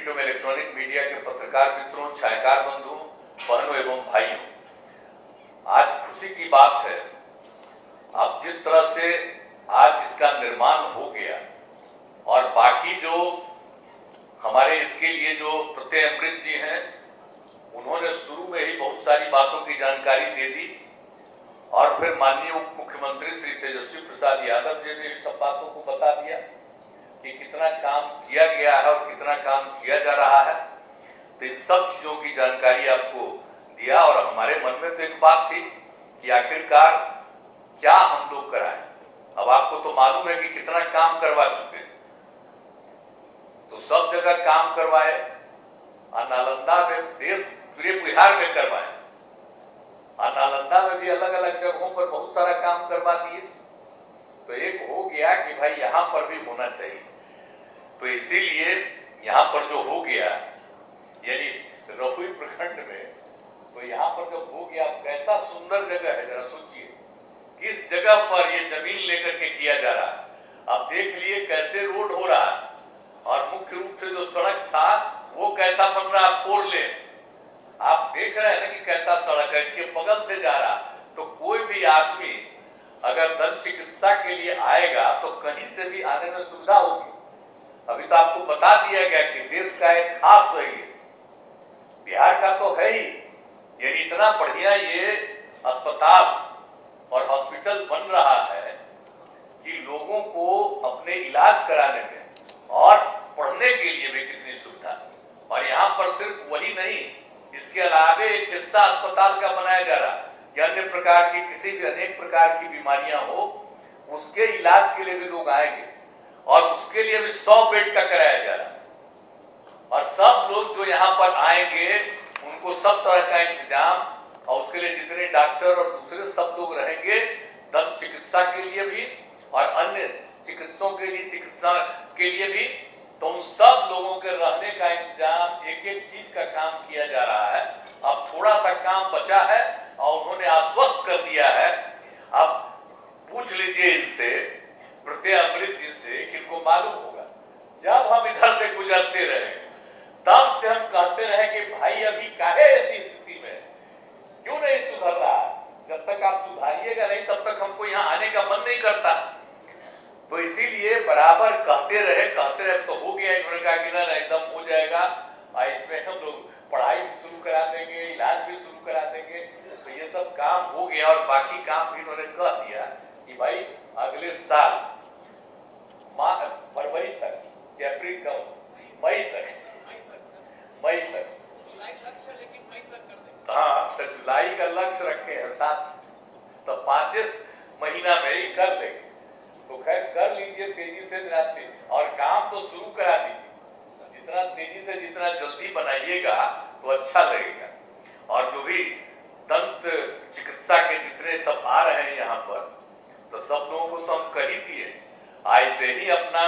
Print एवं electronic media के पत्रकार मित्रों, छायाकार बंधुओं, बहनों एवं भाइयों, आज खुशी की बात है। अब जिस तरह से आज इसका निर्माण हो गया और बाकी जो हमारे इसके लिए जो प्रत्यय अमृत जी हैं, उन्होंने शुरू में ही बहुत सारी बातों की जानकारी दे दी और फिर माननीय उप मुख्यमंत्री श्री तेजस्वी प्रसाद यादव जी ने सब बातों को बता दिया कि कितना काम किया गया है और कितना काम किया जा रहा है। तो इन सब चीजों की जानकारी आपको दिया और हमारे मन में तो एक बात थी कि आखिरकार क्या हम लोग कराएं। अब आपको तो मालूम है कि कितना काम करवा चुके हैं, तो सब जगह काम करवाए, नालंदा में देश पूरे बिहार में करवाए, नालंदा में भी अलग अलग जगहों पर बहुत सारा काम करवा दिए। तो एक हो गया कि भाई यहां पर भी होना चाहिए। तो इसीलिए यहां पर जो हो गया यानी रहुई प्रखंड में, तो यहां पर जब हो गया, कैसा सुंदर जगह है, जरा सोचिए किस जगह पर ये जमीन लेकर के किया जा रहा है। अब देख लिए कैसे रोड हो रहा है और मुख्य रूप से जो सड़क था वो कैसा बन रहा है, 4 लेन। आप देख रहे हैं ना कि कैसा सड़क है, इसके बगल से जा रहा। तो कोई भी आदमी अगर दंत चिकित्सा के लिए आएगा तो कहीं से भी आने में सुविधा होगी। अभी तो आपको बता दिया गया कि देश का एक खास है, बिहार का तो है ही, यानी इतना बढ़िया ये अस्पताल और हॉस्पिटल बन रहा है कि लोगों को अपने इलाज कराने में और पढ़ने के लिए भी कितनी सुविधा। और यहाँ पर सिर्फ वही नहीं, इसके अलावे एक हिस्सा अस्पताल का बनाया जा रहा है कि अन्य प्रकार की किसी भी अनेक प्रकार की बीमारियां हो, उसके इलाज के लिए भी लोग आएंगे और उसके लिए भी 100 बेड का कराया जा रहा है। और सब लोग जो यहाँ पर आएंगे उनको सब तरह का इंतजाम, और उसके लिए जितने डॉक्टर और दूसरे सब लोग रहेंगे दंत चिकित्सा के लिए भी और अन्य चिकित्सकों के लिए चिकित्सा के लिए भी, तो उन सब लोगों के रहने का इंतजाम, एक एक चीज का काम किया जा रहा है। अब थोड़ा सा काम बचा है और उन्होंने आश्वस्त कर दिया है। अब पूछ लीजिए इनसे, प्रत्यय अमृत जी से, कि इनको मालूम होगा जब हम इधर से गुजरते रहे तब से हम कहते रहे कि भाई अभी काहे ऐसी स्थिति में, क्यों नहीं सुधर रहा। जब तक आप सुधारिएगा नहीं तब तक हमको यहाँ आने का मन नहीं करता। तो इसीलिए बराबर कहते रहे तो हो गया। इन्होंने कहा कि ना एकदम हो जाएगा और इसमें हम लोग पढ़ाई भी शुरू करा देंगे, इलाज भी शुरू करा देंगे। तो ये सब काम हो गया और बाकी काम भी इन्होंने कह दिया कि भाई अगले साल फरवरी तक या अप्रैल का मई तक हाँ, तो जुलाई का लक्ष्य रखे हैं 7, तो 5 महीना में ही कर लेंगे। तो खैर कर लीजिए तेजी से रास्ते और काम तो शुरू करा दीजिए। जितना तेजी से जितना जल्दी बनाइएगा तो अच्छा लगेगा। और जो भी दंत चिकित्सा के जितने सब आ रहे हैं यहाँ पर, तो सब लोगों को तो हम कर ही दिए। ऐसे ही अपना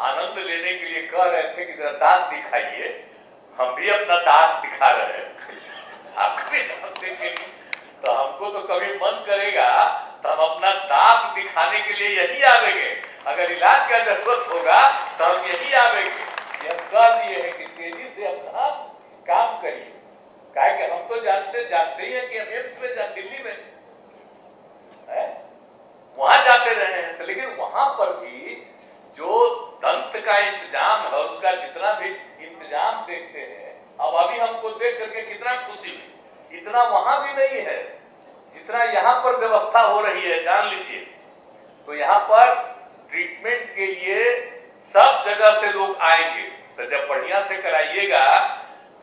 आनंद लेने के लिए कह रहे थे कि दांत दिखाइए, हम भी अपना दांत दिखा रहे हैं। आपको भी दांत देखेंगे तो हमको तो कभी मन करेगा तो हम अपना दांत दिखाने के लिए यही आवेंगे। अगर इलाज का जरूरत होगा तो हम यही आवेंगे। यह कह दिए हैं कि तेजी से अपना काम करिए। क्या कि हम तो जानते ही हैं कि हम एम्स में दिल्ली में वहां जाते रहे हैं, तो लेकिन वहां पर भी जो दंत का इंतजाम है उसका जितना भी इंतजाम देखते हैं, अब अभी हमको देख करके कितना खुशी हुई। इतना वहां भी नहीं है जितना यहाँ पर व्यवस्था हो रही है, जान लीजिए। तो यहाँ पर ट्रीटमेंट के लिए सब जगह से लोग आएंगे। तो जब बढ़िया से कराइएगा,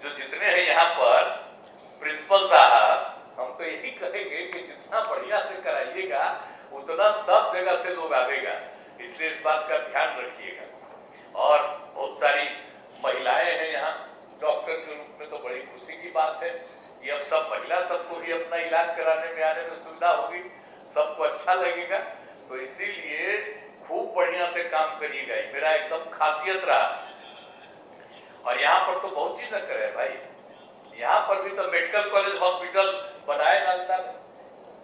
जो जितने हैं यहाँ पर प्रिंसिपल साहब, हम तो यही कहेंगे कि जितना बढ़िया से कराइएगा उतना सब जगह से लोग आवेगा। इसलिए इस बात का ध्यान रखिएगा। और बहुत सारी महिलाएं हैं यहाँ डॉक्टर के रूप में, तो बड़ी खुशी की बात है कि अब सब महिला सबको ही अपना इलाज कराने में आने में सुविधा होगी, सबको अच्छा लगेगा। तो इसीलिए खूब बढ़िया से काम करिएगा, मेरा एकदम खासियत रहा। और यहाँ पर तो बहुत चीज न करे भाई, यहाँ पर भी तो मेडिकल कॉलेज हॉस्पिटल बनाए नालंदा में,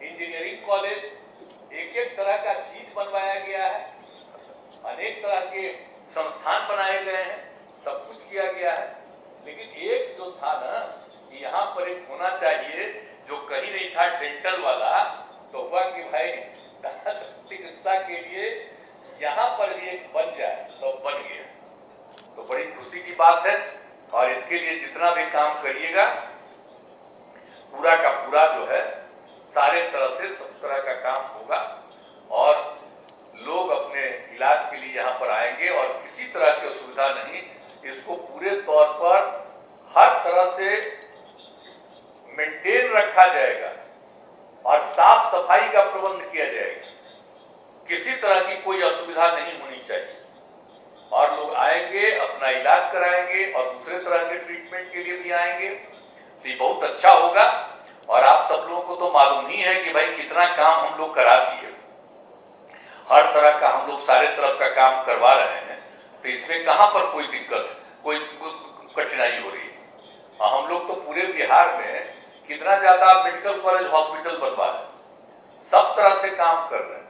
इंजीनियरिंग कॉलेज, एक एक तरह का चीज बनवाया गया है, अनेक तरह के संस्थान बनाए गए हैं। सब कुछ किया गया है, लेकिन एक जो था ना कि यहाँ पर एक होना चाहिए जो कहीं नहीं था, डेंटल वाला, तो हुआ कि भाई चिकित्सा के लिए यहाँ पर भी एक बन जाए, तो बन गया। तो बड़ी खुशी की बात है, और इसके लिए जितना भी काम करिएगा पूरा का पूरा जो है सारे तरह से सब तरह का काम होगा, और लोग अपने इलाज के लिए यहाँ पर आएंगे और किसी तरह की असुविधा नहीं, इसको पूरे तौर पर हर तरह से मेंटेन रखा जाएगा और साफ सफाई का प्रबंध किया जाएगा, किसी तरह की कोई असुविधा नहीं होनी चाहिए, और लोग आएंगे अपना इलाज कराएंगे और दूसरे तरह के ट्रीटमेंट के लिए भी आएंगे, तो ये बहुत अच्छा होगा। और आप सब लोगों को तो मालूम ही है कि भाई कितना काम हम लोग करा दिए, हर तरह का हम लोग सारे तरफ का काम करवा रहे हैं, तो इसमें कहां पर कोई दिक्कत, कोई कठिनाई हो रही है। हम लोग तो पूरे बिहार में कितना ज्यादा मेडिकल कॉलेज हॉस्पिटल बनवा रहे हैं, सब तरह से काम कर रहे हैं,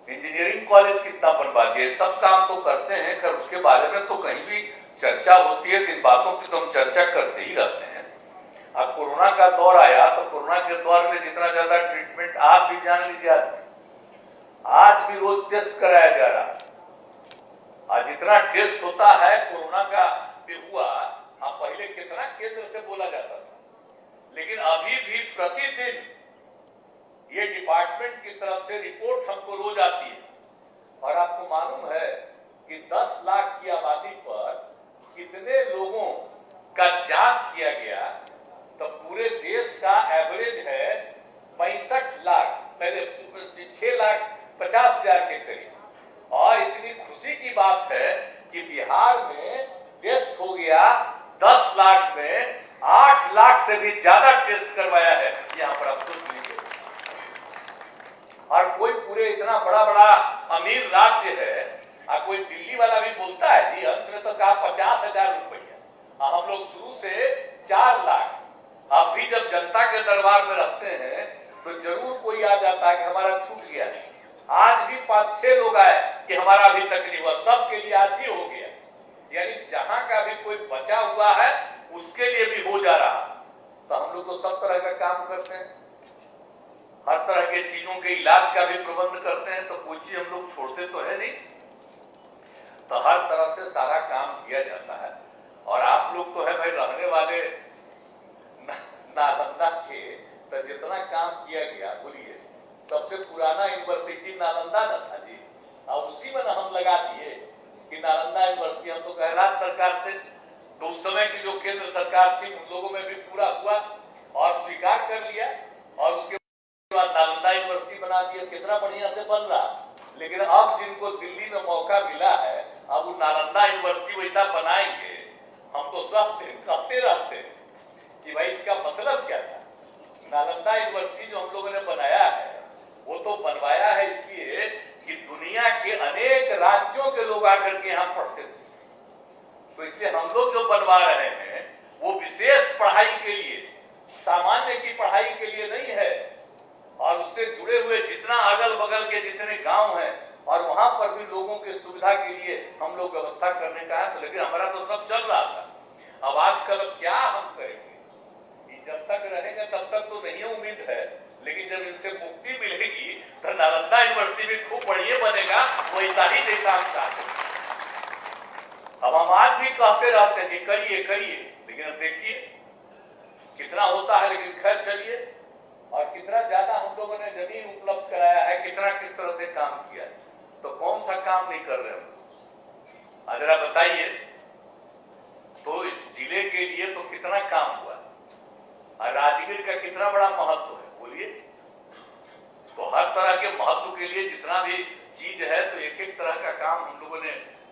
इंजीनियरिंग कॉलेज कितना बनवा दिए, सब काम तो करते हैं। खैर उसके बारे में तो कहीं भी चर्चा होती है, इन बातों की तो हम चर्चा करते ही रहते हैं। अब कोरोना का दौर आया, तो कोरोना के दौर में जितना ज्यादा ट्रीटमेंट, आप भी जान लीजिए, आज भी रोज टेस्ट कराया जा रहा है, आज जितना टेस्ट होता है कोरोना का भी हुआ, पहले कितना केंद्र से बोला जाता था, लेकिन अभी भी प्रतिदिन ये डिपार्टमेंट की तरफ से रिपोर्ट हमको रोज आती है। और आपको मालूम है कि 10 लाख की आबादी पर कितने लोगों का जांच किया गया, तो पूरे देश का एवरेज है 65 लाख, पहले 6,50,000 के करीब। और इतनी खुशी की बात है कि बिहार में टेस्ट हो गया 10 लाख में 8 लाख से भी ज्यादा टेस्ट करवाया है यहाँ पर, आप सोच लीजिए। और कोई पूरे इतना बड़ा बड़ा अमीर राज्य है, कोई दिल्ली वाला भी बोलता है जी अंत में तो कहा 50,000 रुपया, हम लोग शुरू से 4 लाख। अब भी जब जनता के दरबार में रहते हैं तो जरूर कोई आ जाता है कि हमारा छूट गया नहीं। आज भी 5-6 लोग आए कि हमारा अभी तक नहीं हुआ, सबके लिए आज ही हो गया। यानी जहां का भी कोई बचा हुआ है उसके लिए भी हो जा रहा। तो हम लोग तो सब तरह का काम करते हैं, हर तरह के चीजों के इलाज का भी प्रबंध करते हैं, तो कोई चीज हम लोग छोड़ते तो है नहीं। तो हर तरह से सारा काम किया जाता है। और आप लोग तो है भाई रहने वाले नालंदा के, तो जितना काम किया गया, बोलिए सबसे पुराना यूनिवर्सिटी नालंदा न था जी, और उसी में हम लगा दिए कि नालंदा यूनिवर्सिटी। हम तो कह राज्य सरकार से, तो उस समय की जो केंद्र सरकार थी उन लोगों में भी पूरा हुआ और स्वीकार कर लिया, और उसके बाद नालंदा यूनिवर्सिटी बना दिया, कितना बढ़िया से बन रहा। लेकिन अब जिनको दिल्ली में मौका मिला है, अब वो नालंदा यूनिवर्सिटी वैसा बनाएंगे, हम तो सब दिन कहते रहते हैं कि भाई इसका मतलब क्या था। नालंदा यूनिवर्सिटी जो हम लोगों ने बनाया है, वो तो बनवाया है इसलिए कि दुनिया के अनेक राज्यों के लोग आकर के यहाँ पढ़ते थे, तो इसलिए हम लोग जो बनवा रहे हैं वो विशेष पढ़ाई के लिए, सामान्य की पढ़ाई के लिए नहीं है। और उससे जुड़े हुए जितना अगल बगल के जितने गांव हैं, और वहां पर भी लोगों की सुविधा के लिए हम लोग व्यवस्था करने का है। तो लेकिन हमारा तो सब चल रहा था। अब आजकल क्या हम करेंगे, जब तक रहेंगे तब तक तो नहीं उम्मीद है, लेकिन जब इनसे मुक्ति मिलेगी तो नालंदा यूनिवर्सिटी भी खूब बढ़िया बनेगा, वैसा ही जैसा हम चाहते हैं। अब हम आज भी कहते रहते हैं कि करिए करिए, लेकिन अब देखिए कितना होता है। लेकिन खैर चलिए, और कितना ज्यादा हम लोगों ने जमीन उपलब्ध कराया है, कितना किस तरह से काम किया है, तो कौन सा काम नहीं कर रहे हम, जरा बताइए। तो इस जिले के लिए तो कितना काम हुआ, और राजगीर का कितना बड़ा महत्व है, बोलिए। तो हर तरह के महत्व के लिए जितना भी चीज है, तो एक एक तरह का काम हम लोगों ने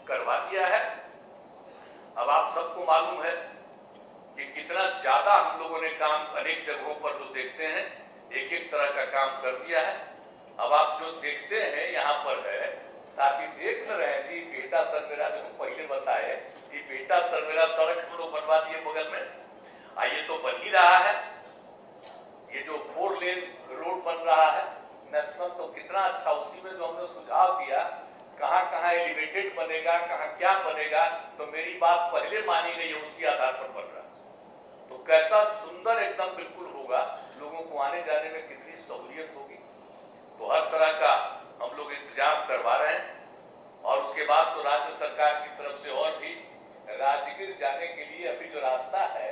करवा दिया है। अब आप सबको मालूम है कि कितना ज्यादा हम लोगों ने काम अनेक जगहों पर जो देखते हैं, एक एक तरह का काम कर दिया है। अब आप जो देखते हैं यहाँ पर है, ताकि देख न रहे जी, बेटा सरमेरा जो पहले बताए कि बेटा सरमेरा सड़क हम लोग बनवा दिए बगल में, ये तो बन ही रहा है। ये जो 4 लेन रोड बन रहा है नेशनल, तो कितना अच्छा। उसी में जो हमने सुझाव दिया कहां कहां एलिवेटेड बनेगा, कहां क्या बनेगा, तो मेरी बात पहले मानी गई है, उसी आधार पर बन रहा। तो कैसा सुंदर एकदम बिल्कुल होगा, लोगों को आने जाने में कितनी सहूलियत होगी। तो हर तरह का हम लोग इंतजाम करवा रहे हैं। और उसके बाद तो राज्य सरकार की तरफ से और भी राजगीर जाने के लिए अभी जो रास्ता है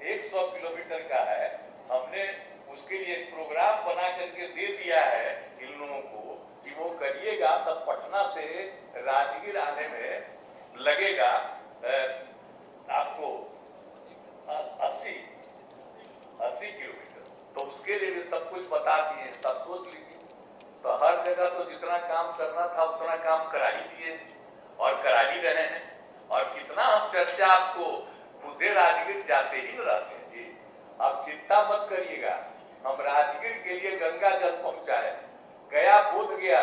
100 किलोमीटर का है, हमने उसके लिए एक प्रोग्राम बना करके दे दिया है इन लोगों को कि वो करिएगा, तब पटना से राजगीर आने में लगेगा आपको 80 किलोमीटर। तो उसके लिए भी सब कुछ बता दिए, सब सोच लीजिए। तो हर जगह तो जितना काम करना था उतना काम करा ही दिए और करा ही रहे हैं। और कितना हम चर्चा आपको खुदे राजगीर जाते ही न रहते हैं जी। आप चिंता मत करिएगा, हम राजगीर के लिए गंगा जल पहुंचाए, गया बोध गया,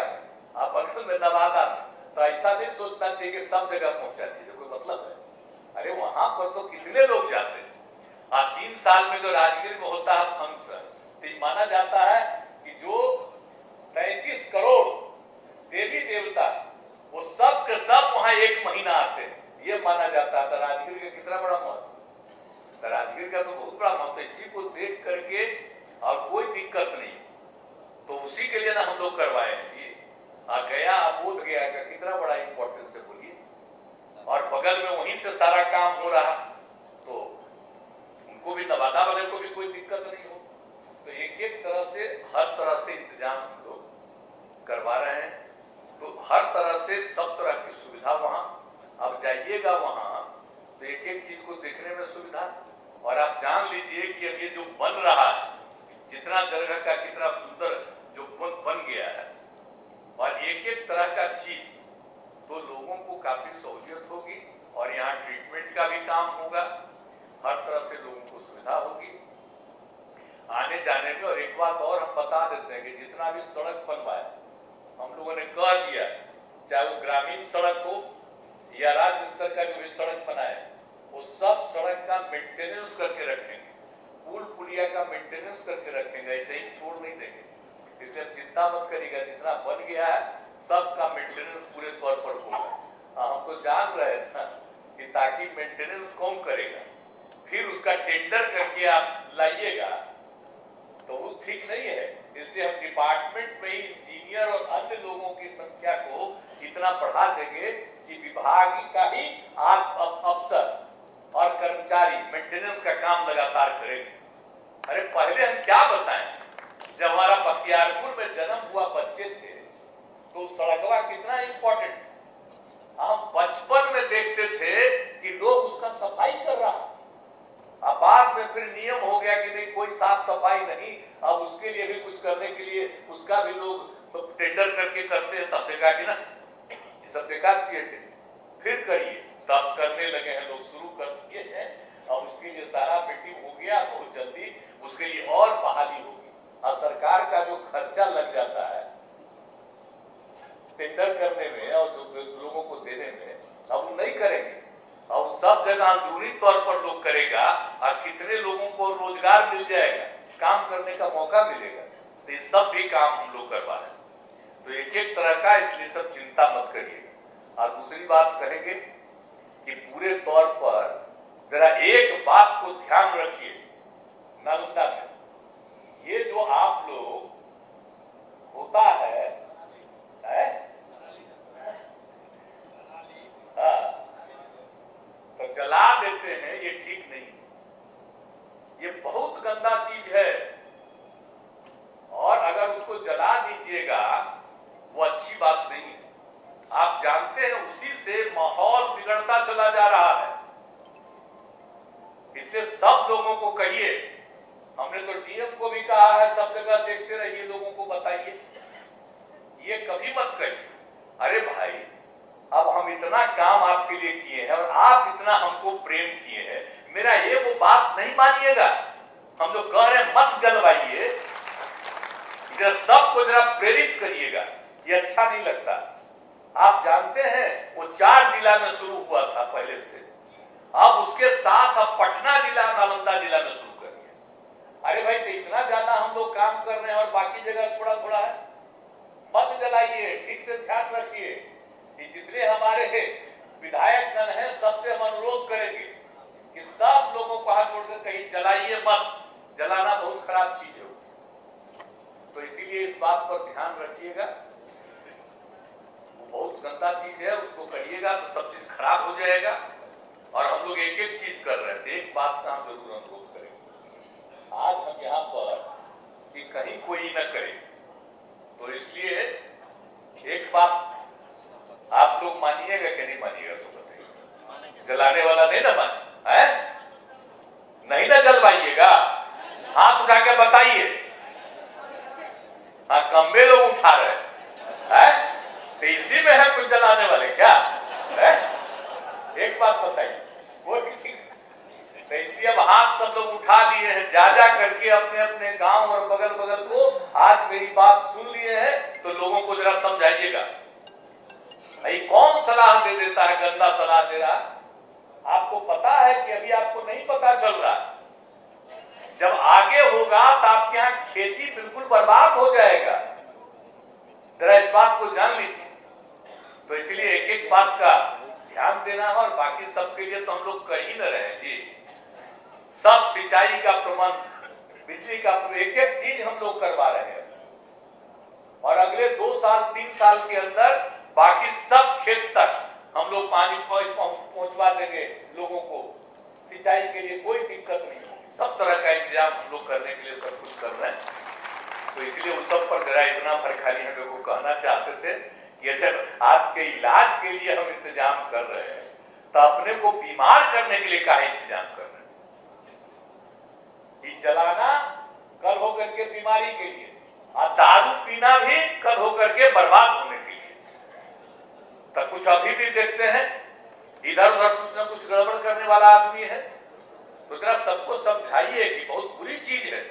आप बगल में नवादा में, तो ऐसा नहीं सोचना चाहिए कि सब जगह पहुंचा दीजिए, कोई मतलब है। अरे वहां पर तो कितने लोग जाते हैं। 3 साल में जो राजगीर में होता है फंक्शन, तो माना जाता है कि जो 33 करोड़ देवी देवता वो सब के सब वहां 1 महीना आते हैं, ये माना जाता है। राजगीर का कितना बड़ा महत्व, राजगीर का तो बहुत बड़ा महत्व। इसी को देख करके और कोई दिक्कत नहीं, तो उसी के लिए ना हम लोग करवाए हैं जी। गया बोध गया का कितना बड़ा इंपॉर्टेंस है बोलिए, और बगल में वहीं से सारा काम हो रहा, तो उनको भी नवादा वाले को भी कोई दिक्कत नहीं हो। तो एक एक तरह से हर तरह से इंतजाम हम लोग करवा रहे हैं। तो हर तरह से सब तरह की सुविधा वहां, अब जाइएगा वहां तो एक एक चीज को देखने में सुविधा। और आप जान लीजिए कि अब ये जो बन रहा है, जितना जगह का कितना सुंदर जो बन गया है, और एक एक तरह का चीज, तो लोगों को काफी सहूलियत होगी। और यहाँ ट्रीटमेंट का भी काम होगा, हर तरह से लोगों को सुविधा होगी आने जाने में। और एक बात और हम बता देते हैं कि जितना भी सड़क बनवाए हम लोगों ने कह दिया, चाहे वो ग्रामीण सड़क हो या राज्य स्तर का जो भी सड़क बनाए, वो सब सड़क का मेंटेनेंस करके रखेंगे, पुल पुलिया का मेंटेनेंस करके रखेंगे, ऐसे ही छोड़ नहीं देंगे। इसलिए चिंता मत करिएगा, जितना बन गया है सबका मेंटेनेंस पूरे तौर पर होगा। हम तो जान रहे थे कि ताकि मेंटेनेंस कौन करेगा, फिर उसका टेंडर करके आप लाइएगा, तो वो ठीक नहीं है। इसलिए हम डिपार्टमेंट में ही इंजीनियर और अन्य लोगों की संख्या को इतना बढ़ा देंगे कि विभाग का ही अफसर और कर्मचारी मेंटेनेंस का काम लगातार करेंगे। अरे पहले हम क्या बताएं, जब हमारा बख्तियारपुर में जन्म हुआ बच्चे थे तो सड़कवा कितना इंपॉर्टेंट, हम बचपन में देखते थे कि लोग उसका सफाई कर रहा। अब बाद में फिर नियम हो गया कि नहीं, कोई साफ सफाई नहीं, अब उसके लिए भी कुछ करने के लिए उसका भी लोग टेंडर करके करते हैं। तब देखा कि ना ये सब बेकार चीज, फिर करिए, तब करने लगे हैं लोग, शुरू कर दिए हैं। और उसके लिए सारा मीटिंग हो गया, बहुत जल्दी उसके लिए और बहाली होगी। और सरकार का जो खर्चा लग जाता है टेंडर करने में और लोगों को देने में, अब वो नहीं करेंगे। और सब जगह अंदरूनी तौर पर लोग करेगा, और कितने लोगों को रोजगार मिल जाएगा, काम करने का मौका मिलेगा। तो ये सब भी काम हम लोग करवा रहे हैं। तो एक एक तरह का, इसलिए सब चिंता मत करिएगा। और दूसरी बात कहेंगे कि पूरे तौर पर जरा एक बात को ध्यान रखिए, नालंदा में ये जो आप लोग होता है तो जला देते हैं, ये ठीक नहीं, ये बहुत गंदा चीज है। और अगर उसको जला दीजिएगा वो अच्छी बात नहीं है। आप जानते हैं उसी से माहौल बिगड़ता चला जा रहा है। इससे सब लोगों को कहिए, हमने तो डीएम को भी कहा है, सब जगह देखते रहिए, लोगों को बताइए, ये कभी मत करिए। अरे भाई, अब हम इतना काम आपके लिए किए हैं और आप इतना हमको प्रेम किए हैं, मेरा ये वो बात नहीं मानिएगा। हम लोग कह रहे हैं मत जलवाइए, इधर सबको जरा प्रेरित करिएगा, ये अच्छा नहीं लगता। आप जानते हैं वो 4 जिला में शुरू हुआ था पहले से, अब उसके साथ अब पटना जिला, नालंदा जिला में शुरू कर दिया। अरे भाई, तो इतना ज्यादा हम लोग काम कर रहे हैं और बाकी जगह थोड़ा थोड़ा है, मत जलाइए, ठीक से ध्यान रखिए। कि जितने हमारे विधायक गण हैं सबसे हम अनुरोध करेंगे कि सब लोगों को हाथ जोड़कर कहीं जलाइए मत, जलाना बहुत खराब चीज है। तो इसीलिए इस बात पर ध्यान रखिएगा, वो बहुत गंदा चीज है, उसको करिएगा तो सब चीज खराब हो जाएगा। और हम लोग एक एक चीज कर रहे थे, एक बात का हम जरूर अनुरोध करेंगे, आज हम यहाँ पर कि कहीं कोई न करे, तो इसलिए एक बात आप लोग मानिएगा कि नहीं मानिएगा तो बताइए, जलाने वाला नहीं ना माने है, नहीं ना जलवाइएगा, हाथ उठा के बताइए। हाँ, कम्बे लोग उठा रहे हैं, तो इसी में है कुछ जलाने वाले क्या है? एक बात बताइए, वो भी ठीक। तो इसलिए अब हाथ सब लोग उठा लिए हैं, जा जा करके अपने अपने गांव और बगल बगल को आज मेरी बात सुन लिए हैं, तो लोगों को जरा समझाइएगा। भाई कौन सलाह दे देता है, गंदा सलाह दे रहा, आपको पता है कि अभी आपको नहीं पता चल रहा, जब आगे होगा तो आपके यहां खेती बिल्कुल बर्बाद हो जाएगा, जरा इस बात को जान लीजिए। तो इसलिए एक एक बात का ध्यान देना है, और बाकी सबके लिए तो हम लोग कर ही न रहे हैं जी, सब सिंचाई का प्रबंध, बिजली का एक एक चीज हम लोग करवा रहे हैं, और अगले 2 साल 3 साल के अंदर बाकी सब खेत तक हम लोग पानी पहुंचवा देंगे लोगों को, सिंचाई के लिए कोई दिक्कत नहीं होगी, सब तरह का इंतजाम हम लोग करने के लिए सब कुछ कर रहे हैं। तो इसलिए उस सब पर जरा इतना फर्क खाली हम लोग को कहना चाहते थे कि अच्छा आपके इलाज के लिए हम इंतजाम कर रहे हैं, तो अपने को बीमार करने के लिए क्या इंतजाम कर रहे हैं? जलाना कल होकर के बीमारी के लिए, और दारू पीना भी कल होकर के बर्बाद होने के लिए। तो कुछ अभी भी देखते हैं इधर उधर कुछ न कुछ गड़बड़ करने वाला आदमी है, तो जरा सबको समझाइए कि बहुत बुरी चीज है,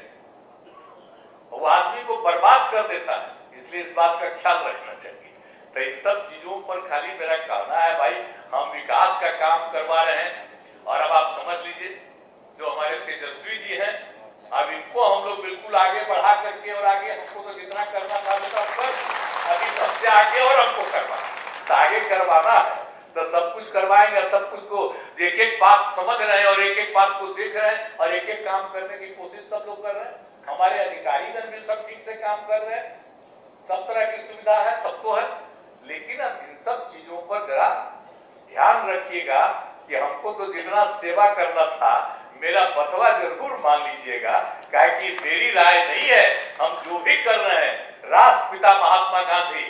वो आदमी को बर्बाद कर देता है, इसलिए इस बात का ख्याल रखना चाहिए। तो इन सब चीजों पर खाली मेरा कहना है, भाई हम विकास का काम करवा रहे हैं, और अब आप समझ लीजिए जो हमारे तेजस्वी जी हैं, अब इनको हम लोग बिल्कुल आगे बढ़ा करके, और आगे हमको तो जितना करना था अभी सबसे आगे और हमको करवाना, तो आगे करवाना है तो सब कुछ करवाएंगे, सब कुछ को एक एक बात समझ रहे हैं और एक एक बात को देख रहे हैं, और एक एक काम करने की कोशिश सब लोग कर रहे हैं। हमारे अधिकारीगण भी सब ठीक से काम कर रहे हैं, सब तरह की सुविधा है, सबको है, लेकिन अब इन सब चीजों पर जरा ध्यान रखिएगा कि हमको तो जितना सेवा करना था, मेरा बटवा जरूर मान लीजिएगा, कि मेरी राय नहीं है, हम जो भी कर रहे हैं राष्ट्रपिता महात्मा गांधी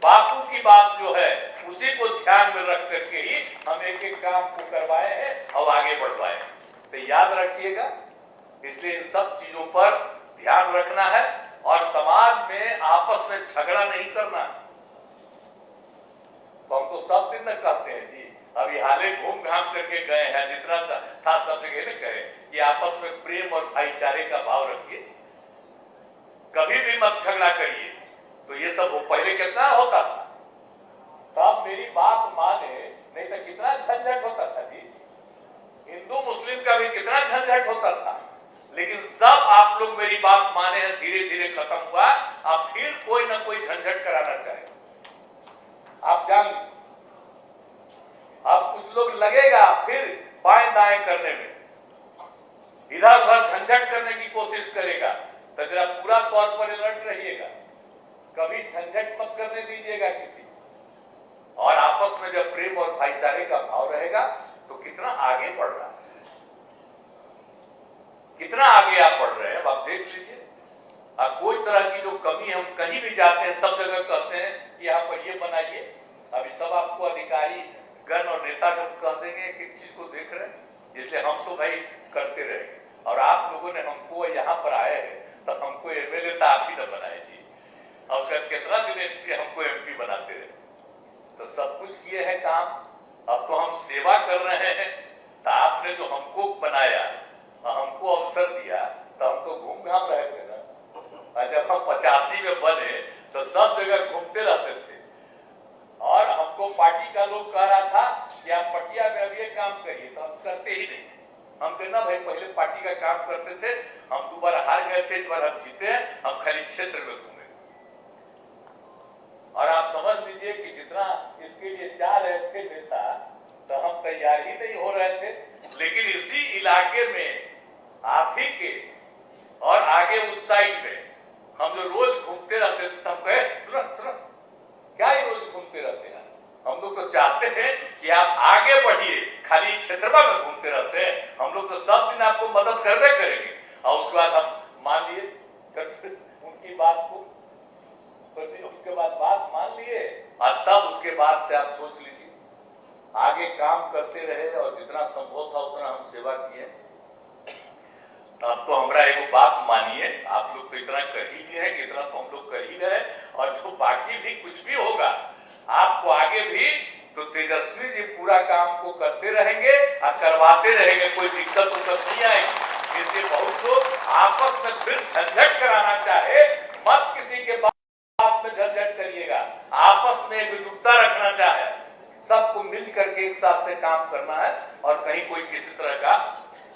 बापू की बात जो है उसी को ध्यान में रख करके ही हम एक एक काम को करवाए हैं और आगे बढ़वाए। तो याद रखिएगा, इसलिए इन सब चीजों पर ध्यान रखना है, और समाज में आपस में झगड़ा नहीं करना। तो हम तो सब दिन में कहते हैं जी, अभी हाले घूम घाम करके गए हैं, जितना था सब जगह ने कहे कि आपस में प्रेम और भाईचारे का भाव रखिए, कभी भी मत झगड़ा करिए। तो ये सब पहले कितना होता था, तब मेरी बात माने, नहीं तो कितना झंझट होता था जी, हिंदू मुस्लिम का भी कितना झंझट होता था, लेकिन सब आप लोग मेरी बात माने हैं, धीरे धीरे खत्म हुआ। अब फिर कोई ना कोई झंझट कराना चाहे, आप जान लीजिए, अब कुछ लोग लगेगा फिर बाएं दाएं करने में, इधर उधर झंझट करने की कोशिश करेगा, तो जरा पूरा तौर पर अलर्ट रहिएगा, कभी झंझट मत करने दीजिएगा किसी, और आपस में जब प्रेम और भाईचारे का भाव रहेगा तो कितना आगे बढ़ रहा है, कितना आगे आप बढ़ रहे हैं। अब आप देख लीजिए, अब कोई तरह की जो कमी हम कहीं भी जाते हैं सब जगह कहते हैं कि यहाँ पर ये बनाइए, अभी सब आपको अधिकारी गण और नेतागण कह देंगे कि चीज को देख रहे हैं, इसलिए हम तो भाई करते रहेंगे, और आप लोगों ने हमको यहाँ पर आए हैं तो हमको एमएलए तो आप ही न बनाए जी, और शायद कितना दिन हमको एमपी बनाते रहे, तो सब कुछ किए हैं काम, अब तो हम सेवा कर रहे हैं। तो आपने जो हमको बनाया, हमको अवसर दिया, तो हम तो घूम घाम रहे थे ना, और जब हम 85 में बने तो सब जगह घूमते रहते थे, और हमको पार्टी का लोग कह रहा था कि आप पटिया में अब ये काम करिए, तो हम करते ही नहीं। हम कहना भाई पहले पार्टी का काम करते थे, हम दोबारा हार गए थे, इस बार हम जीते हैं, हम खाली क्षेत्र में घूमे। और आप समझ लीजिए कि जितना इस उसके लिए जा रहे थे नेता, तो हम तैयार ही नहीं हो रहे थे। लेकिन इसी इलाके में आप ही के और आगे उस साइड में हम जो रोज घूमते रहते थे, हम कहे तुरंत तुरंत क्या ही रोज घूमते रहते हैं, हम लोग तो चाहते हैं कि आप आगे बढ़िए, खाली क्षेत्रवा में घूमते रहते हैं, हम लोग तो सब दिन आपको मदद करने करेंगे। और उसके बाद हम मान लिए उनकी बात को, तो उसके बाद बात मान लिए, और तब उसके बाद से आप सोच लीजिए आगे काम करते रहे और जितना संभव था उतना हम सेवा किए। अब तो हमारा एगो बात मानिए, आप लोग तो इतना कर ही लिए हैं कि इतना तो हम लोग कर ही रहे, और जो बाकी भी कुछ भी होगा आपको आगे भी तो तेजस्वी जी पूरा काम को करते रहेंगे और करवाते रहेंगे, कोई दिक्कत नहीं आएगी। इसलिए बहुत लोग आपस में फिर झंझट कराना चाहे मत, किसी के बात में झंझट करिएगा, आपस में एकजुटता रखना चाहे, सबको मिल करके एक साथ से काम करना है और कहीं कोई किसी तरह का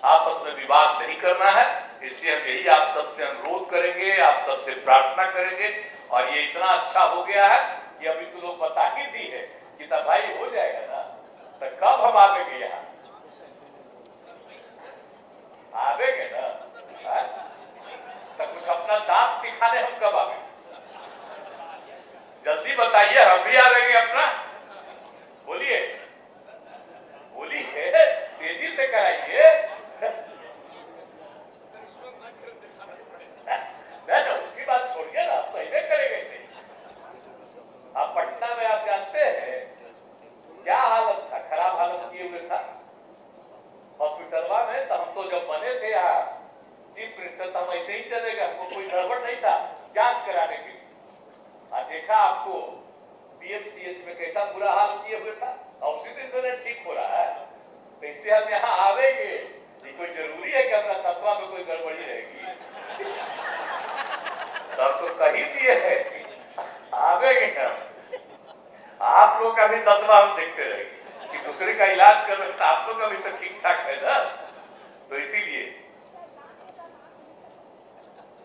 आपस में विवाद नहीं करना है। इसलिए हम यही आप सबसे अनुरोध करेंगे, आप सबसे प्रार्थना करेंगे। और ये इतना अच्छा हो गया है कि अभी तो लोग बता ही दी है कि तब भाई हो जाएगा ना, तो कब हम आवेंगे यहाँ, आवेंगे ना, तो कुछ अपना दांत दिखाने हम कब आवेंगे, जल्दी बताइए, हम भी आवेंगे अपना, बोलिए बोलिए, तेजी से कराइए। ना उसकी बात छोड़िए ना, आप पहले करेंगे थे। आप पटना में आप जानते हैं क्या हालत था, खराब हालत किए हुए था हॉस्पिटलवा में। तो हम तो जब बने थे यहाँ चीफ मिनिस्टर, तो हम ऐसे ही चले गए, हमको कोई गड़बड़ नहीं था जांच कराने के लिए। देखा आपको पीएमसीएच में कैसा बुरा हाल किए हुए था, और उसी दिन से ठीक हो रहा है। तो इसलिए हम यहाँ आवेंगे, कोई जरूरी है कि अपना तत्वा में कोई गड़बड़ी रहेगी, तब तो कही दिए है आवेंगे हम। आप लोग का भी तत्वा हम देखते रहेंगे कि दूसरे का इलाज कर रहे हैं, आप लोग का भी तो ठीक ठाक है ना। तो इसीलिए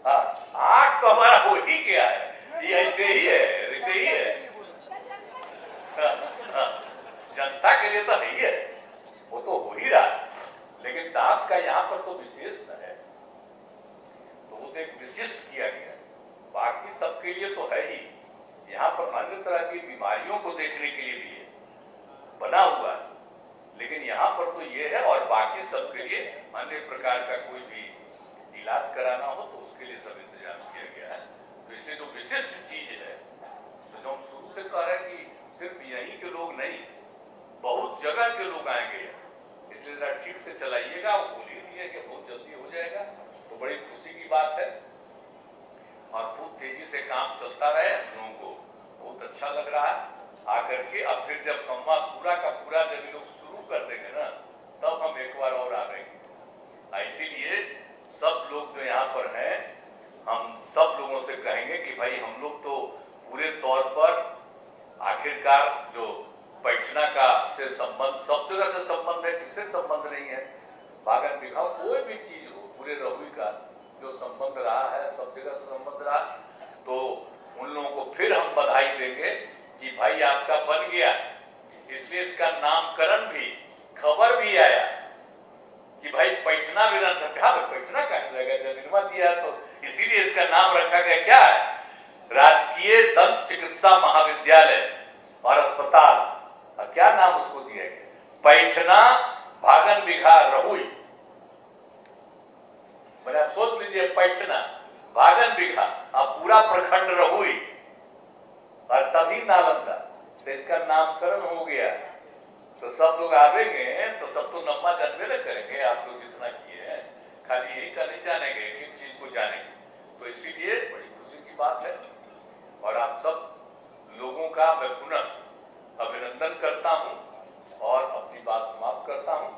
हाँ, आठ तो हमारा हो ही गया है, ये ऐसे ही है, ऐसे ही है। जनता के लिए तो नहीं है, वो तो हो ही रहा है, लेकिन दांत का यहाँ पर तो विशेष न है, तो वो तो एक विशिष्ट किया गया। बाकी सबके लिए तो है ही, यहाँ पर अन्य तरह की बीमारियों को देखने के लिए भी है बना हुआ है, लेकिन यहाँ पर तो ये है। और बाकी सबके लिए अन्य प्रकार का कोई भी इलाज कराना हो तो उसके लिए सब इंतजाम किया गया है। तो इसलिए जो विशिष्ट चीज है, तो जो हम शुरू से कह रहे हैं कि सिर्फ यहीं के लोग नहीं, बहुत जगह के लोग आएंगे, इसलिए जरा ठीक से चलाइएगा। वो बोल ही दिए कि बहुत जल्दी हो जाएगा, तो बड़ी खुशी की बात है और खूब तेजी से काम चलता रहे। हम लोगों को बहुत अच्छा लग रहा है आकर के। अब फिर जब कम्मा पूरा का पूरा जब लोग शुरू कर देंगे ना, तब हम एक बार और आवेंगे। इसीलिए सब लोग जो यहाँ पर हैं, हम सब लोगों से कहेंगे कि भाई हम लोग तो पूरे तौर पर आखिरकार जो पैठना का से संबंध, सब जगह से संबंध है, किससे संबंध नहीं है, बागन बिघा कोई भी चीज हो, पूरे रहुई का जो संबंध रहा है, सब जगह से संबंध रहा, तो उन लोगों को फिर हम बधाई देंगे कि भाई आपका बन गया। इसलिए इसका नामकरण भी, खबर भी आया कि भाई पैठना पैठना का जमीनवा दिया, तो इसीलिए इसका नाम रखा गया क्या है, राजकीय दंत चिकित्सा महाविद्यालय और अस्पताल। क्या नाम उसको दिया गया, पैठना भागन बिघा रहुई। मैंने आप सोच लीजिए, पैठना भागन बिघा, अब पूरा प्रखंड रहुई और तभी नालंदा, तो इसका नामकरण हो गया। तो सब लोग आवेंगे तो सब तो नम्मा जानबे न करेंगे, आप लोग जितना किए हैं, खाली यही का नहीं जानेंगे, एक एक चीज को जानेंगे। तो इसीलिए बड़ी खुशी की बात है और आप सब लोगों का मैं पुनः अभिनंदन करता हूं और अपनी बात समाप्त करता हूं।